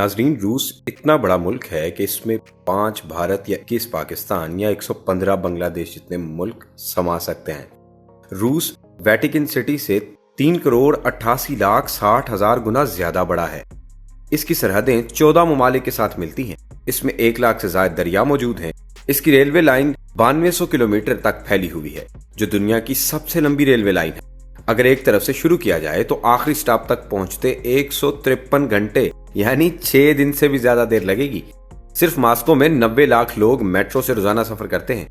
नाजरीन, रूस इतना बड़ा मुल्क है कि इसमें 5 भारत या 21 पाकिस्तान या 115 बांग्लादेश जितने मुल्क समा सकते हैं। रूस वेटिकन सिटी से 3,88,60,000 गुना ज्यादा बड़ा है। इसकी सरहदें 14 ममालिक के साथ मिलती हैं। इसमें 1 लाख से ज्यादा दरिया मौजूद हैं। इसकी रेलवे लाइन 9200 किलोमीटर तक फैली हुई है, जो दुनिया की सबसे लंबी रेलवे लाइन है। अगर एक तरफ से शुरू किया जाए तो आखिरी स्टॉप तक पहुंचते 153 घंटे यानी 6 दिन से भी ज्यादा देर लगेगी। सिर्फ मॉस्को में 90 लाख लोग मेट्रो से रोजाना सफर करते हैं।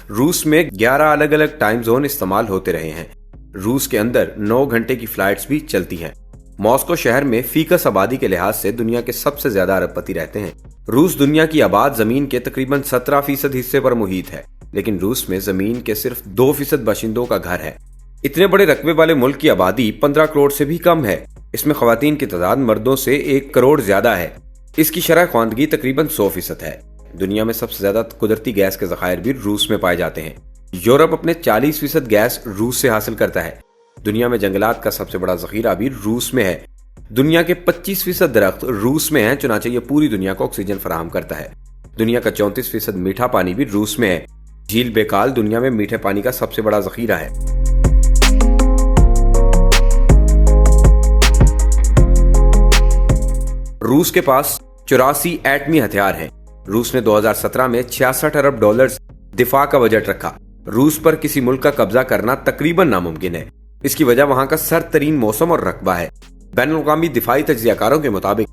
रूस में 11 अलग अलग टाइम जोन इस्तेमाल होते रहे हैं। रूस के अंदर 9 घंटे की फ्लाइट्स भी चलती हैं। मॉस्को शहर में फीकस आबादी के लिहाज से दुनिया के सबसे ज्यादा अरबपति रहते हैं। रूस दुनिया की आबाद जमीन के तकरीबन 17% हिस्से पर मुहित है, लेकिन रूस में जमीन के सिर्फ 2% बाशिंदों का घर है। इतने बड़े रकबे वाले मुल्क की आबादी 15 करोड़ से भी कम है। इसमें खवातीन की तादाद मर्दों से 1 करोड़ ज्यादा है। इसकी शरह ख्वानदगी तकरीबन 100% है। दुनिया में सबसे ज्यादा कुदरती गैस के ज़खायर भी रूस में पाए जाते हैं। यूरोप अपने 40% गैस रूस से हासिल करता है। दुनिया में जंगलात का सबसे बड़ा जखीरा भी रूस में है। दुनिया के 25% दरख्त रूस में हैं, चुनांचे ये पूरी दुनिया को ऑक्सीजन फराहम करता है। दुनिया का 34% मीठा पानी भी रूस में है। झील बेकाल दुनिया में मीठे पानी का सबसे बड़ा जखीरा है। रूस के पास 84 एटमी हथियार हैं। रूस ने 2017 में $66 अरब दिफा का बजट रखा। रूस पर किसी मुल्क का कब्जा करना तकरीबन नामुमकिन है। इसकी वजह वहां का सर्द तरीन मौसम और रकबा है। बैनुल-अक़वामी दिफाई तज्ज़ियाकारों के मुताबिक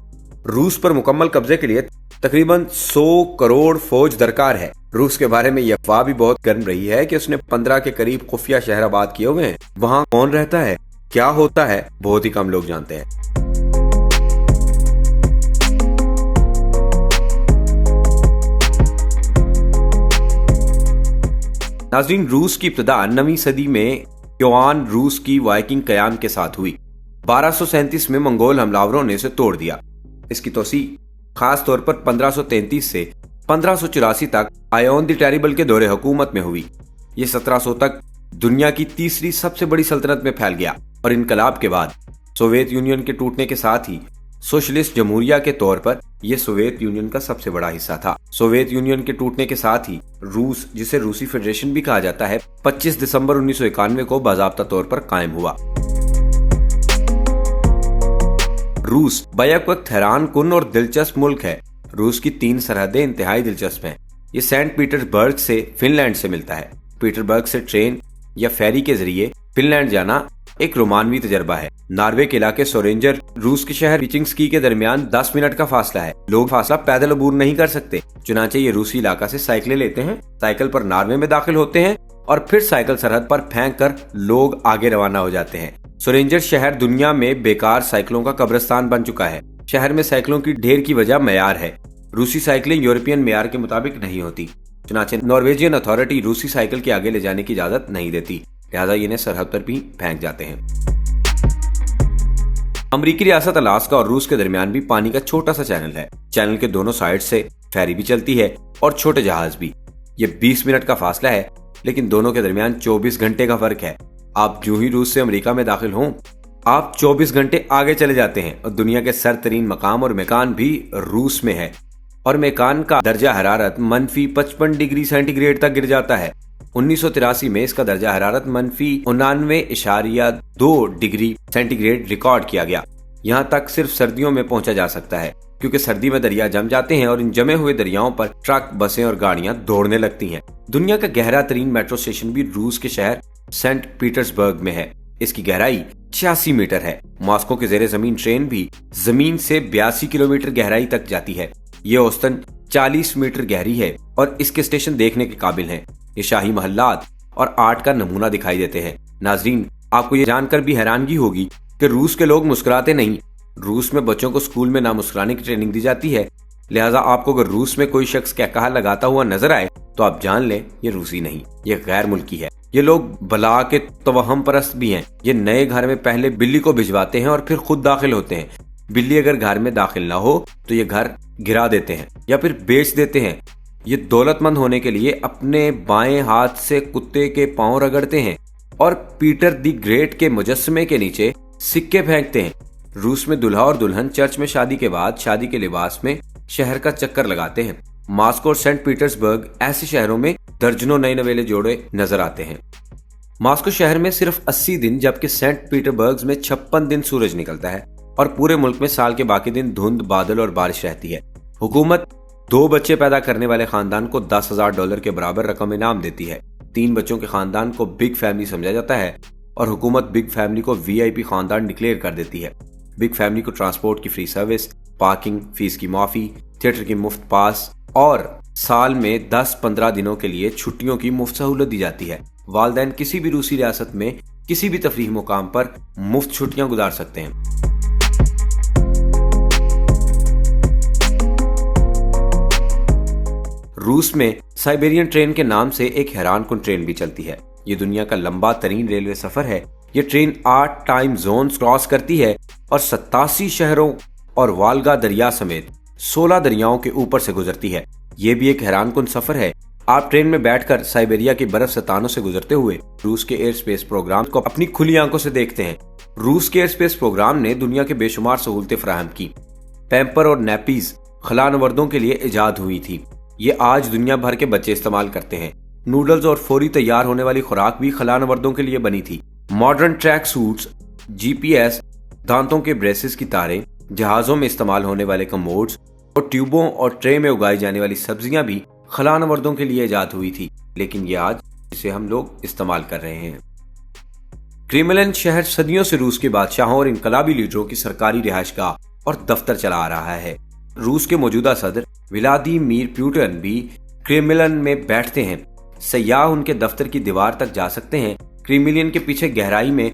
रूस पर मुकम्मल कब्जे के लिए तकरीबन 100 करोड़ फौज दरकार है। रूस के बारे में यह अफवाह भी बहुत गर्म रही है कि उसने 15 के करीब खुफिया शहर आबाद किए हुए हैं। वहां कौन रहता है, क्या होता है, बहुत ही कम लोग जानते हैं। नाज़रीन, रूस की इब्तिदा 9वीं सदी में योआन रूस की वाइकिंग कयाम के साथ हुई। 1237 में मंगोल हमलावरों ने इसे तोड़ दिया। इसकी तोसी खास तौर पर 1533 से 1584 तक आयोन द टेरिबल के दौरे हुकूमत में हुई। ये 1700 तक दुनिया की तीसरी सबसे बड़ी सल्तनत में फैल गया और इनकलाब के बाद सोवियत यूनियन के टूटने के साथ ही सोशलिस्ट जमहूरिया के तौर पर यह सोवियत यूनियन का सबसे बड़ा हिस्सा था। सोवियत यूनियन के टूटने के साथ ही रूस, जिसे रूसी फेडरेशन भी कहा जाता है, 25 दिसंबर 1991 को बाज़ाब्ता तौर पर कायम हुआ। रूस बैक वक्त हैरान कुन और दिलचस्प मुल्क है। रूस की 3 सरहदें इंतहाई दिलचस्प हैं। ये सेंट पीटर्सबर्ग से फिनलैंड से मिलता है। पीटर्सबर्ग से ट्रेन या फेरी के जरिए फिनलैंड जाना एक रोमानवी तजर्बा है। नॉर्वे के इलाके सोरेंजर रूस के शहर विचिंग्सकी के दरमियान 10 मिनट का फासला है। लोग फासला पैदल अबूर नहीं कर सकते, चुनांचे ये रूसी इलाका से साइकिलें लेते हैं, साइकिल पर नॉर्वे में दाखिल होते हैं और फिर साइकिल सरहद पर फेंक कर लोग आगे रवाना हो जाते हैं। सोरेंजर शहर दुनिया में बेकार साइकिलों का कब्रिस्तान बन चुका है। शहर में साइकिलों की ढेर की वजह मयार है। रूसी साइकिलें यूरोपियन मयार के मुताबिक नहीं होती, चुनांचे नॉर्वेजियन अथॉरिटी रूसी साइकिल के आगे ले जाने की इजाजत नहीं देती, लिहाजा इन्हें सरहद पर भी फेंक जाते हैं। अमेरिकी रियासत अलास्का और रूस के दरमियान भी पानी का छोटा सा चैनल है। चैनल के दोनों साइड से फेरी भी चलती है और छोटे जहाज भी। ये 20 मिनट का फासला है, लेकिन दोनों के दरमियान 24 घंटे का फर्क है। आप जो ही रूस से अमेरिका में दाखिल हों, आप 24 घंटे आगे चले जाते हैं और दुनिया के सरतरीन मकाम और मेकान भी रूस में है और मेकान का दर्जा हरारत -55 डिग्री सेंटीग्रेड तक गिर जाता है। 1983 में इसका दर्जा हरारत -99.2 डिग्री सेंटीग्रेड रिकॉर्ड किया गया। यहाँ तक सिर्फ सर्दियों में पहुंचा जा सकता है, क्योंकि सर्दी में दरिया जम जाते हैं और इन जमे हुए दरियाओं पर ट्रक, बसें और गाड़ियां दौड़ने लगती हैं। दुनिया का गहरा तरीन मेट्रो स्टेशन भी रूस के शहर सेंट पीटर्सबर्ग में है। इसकी गहराई 86 मीटर है। मॉस्को के जेरे जमीन ट्रेन भी जमीन से 82 किलोमीटर गहराई तक जाती है। ये औसतन 40 मीटर गहरी है और इसके स्टेशन देखने के काबिल हैं। ये शाही महल्लात और आर्ट का नमूना दिखाई देते हैं। नाजरीन, आपको ये जानकर भी हैरानगी होगी कि रूस के लोग मुस्कुराते नहीं। रूस में बच्चों को स्कूल में ना मुस्कुराने की ट्रेनिंग दी जाती है, लिहाजा आपको अगर रूस में कोई शख्स कहकहा लगाता हुआ नजर आए तो आप जान लें ये रूसी नहीं, ये गैर मुल्की है। ये लोग बला के तवहम परस्त भी हैं। ये नए घर में पहले बिल्ली को भिजवाते हैं और फिर खुद दाखिल होते हैं। बिल्ली अगर घर में दाखिल ना हो तो ये घर गिरा देते हैं या फिर बेच देते हैं। ये दौलतमंद होने के लिए अपने बाएं हाथ से कुत्ते के पांव रगड़ते हैं और पीटर द ग्रेट के मुजस्समे के नीचे सिक्के फेंकते हैं। روس میں دلہا اور دلہن چرچ میں شادی کے بعد شادی کے لباس میں شہر کا چکر لگاتے ہیں۔ ماسکو اور سینٹ پیٹرزبرگ ایسے شہروں میں درجنوں نئے نویلے جوڑے نظر آتے ہیں۔ ماسکو شہر میں صرف 80 دن جبکہ سینٹ پیٹرزبرگ میں 56 دن سورج نکلتا ہے اور پورے ملک میں سال کے باقی دن دھند، بادل اور بارش رہتی ہے۔ حکومت 2 بچے پیدا کرنے والے خاندان کو $10,000 کے برابر رقم انعام دیتی ہے۔ 3 بچوں کے خاندان کو بگ فیملی سمجھا جاتا ہے اور حکومت بگ فیملی کو VIP خاندان ڈکلیئر کر دیتی ہے۔ بگ فیملی کو ٹرانسپورٹ کی فری سروس، پارکنگ فیس کی معافی، تھیٹر کی مفت پاس اور سال میں 10-15 دنوں کے لیے چھٹیوں کی مفت سہولت دی جاتی ہے۔ والدین کسی بھی روسی ریاست میں کسی بھی تفریحی مقام پر مفت چھٹیاں گزار سکتے ہیں۔ روس میں سائبیرین ٹرین کے نام سے ایک حیران کن ٹرین بھی چلتی ہے۔ یہ دنیا کا لمبا ترین ریلوے سفر ہے۔ یہ ٹرین 8 ٹائم زونز کراس کرتی ہے اور 87 شہروں اور والگا دریا سمیت 16 دریاؤں کے اوپر سے گزرتی ہے۔ یہ بھی ایک حیران کن سفر ہے۔ آپ ٹرین میں بیٹھ کر سائبیریا کی برف ستانوں سے گزرتے ہوئے روس کے ایئر سپیس پروگرام کو اپنی کھلی آنکھوں سے دیکھتے ہیں۔ روس کے ایئر سپیس پروگرام نے دنیا کے بے شمار سہولتیں فراہم کی۔ پیمپر اور نیپیز خلانوردوں کے لیے ایجاد ہوئی تھی۔ یہ آج دنیا بھر کے بچے استعمال کرتے ہیں۔ نوڈلز اور فوری تیار ہونے والی خوراک بھی خلانوردوں کے لیے بنی تھی۔ ماڈرن ٹریک سوٹس، GPS، دانتوں کے بریسز کی تاریں، جہازوں میں استعمال ہونے والے کموڈز اور ٹیوبوں اور ٹرے میں اگائی جانے والی سبزیاں بھی خلانوردوں کے لیے ایجاد ہوئی تھی، لیکن یہ آج اسے ہم لوگ استعمال کر رہے ہیں۔ کریملن شہر صدیوں سے روس کے بادشاہوں اور انقلابی لیڈروں کی سرکاری رہائش گاہ اور دفتر چلا آ رہا ہے۔ روس کے موجودہ صدر ولادیمیر پوٹن بھی کریملن میں بیٹھتے ہیں۔ سیاح ان کے دفتر کی دیوار تک جا سکتے ہیں۔ کریملن کے پیچھے گہرائی میں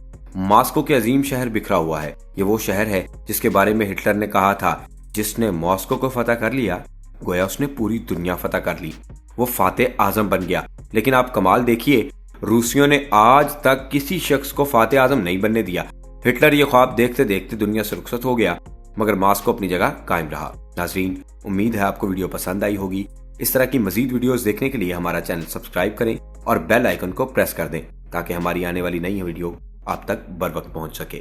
ماسکو کے عظیم شہر بکھرا ہوا ہے۔ یہ وہ شہر ہے جس کے بارے میں ہٹلر نے کہا تھا، جس نے ماسکو کو فتح کر لیا گویا اس نے پوری دنیا فتح کر لی، وہ فاتح اعظم بن گیا۔ لیکن آپ کمال دیکھیے، روسیوں نے آج تک کسی شخص کو فاتح اعظم نہیں بننے دیا۔ ہٹلر یہ خواب دیکھتے دیکھتے دنیا سے رخصت ہو گیا، مگر ماسکو اپنی جگہ قائم رہا۔ ناظرین، امید ہے آپ کو ویڈیو پسند آئی ہوگی۔ اس طرح کی مزید ویڈیوز دیکھنے کے لیے ہمارا چینل سبسکرائب کریں اور بیل آئیکن کو پریس کر دیں تاکہ ہماری آنے والی نئی ویڈیو آپ تک بر وقت پہنچ سکے۔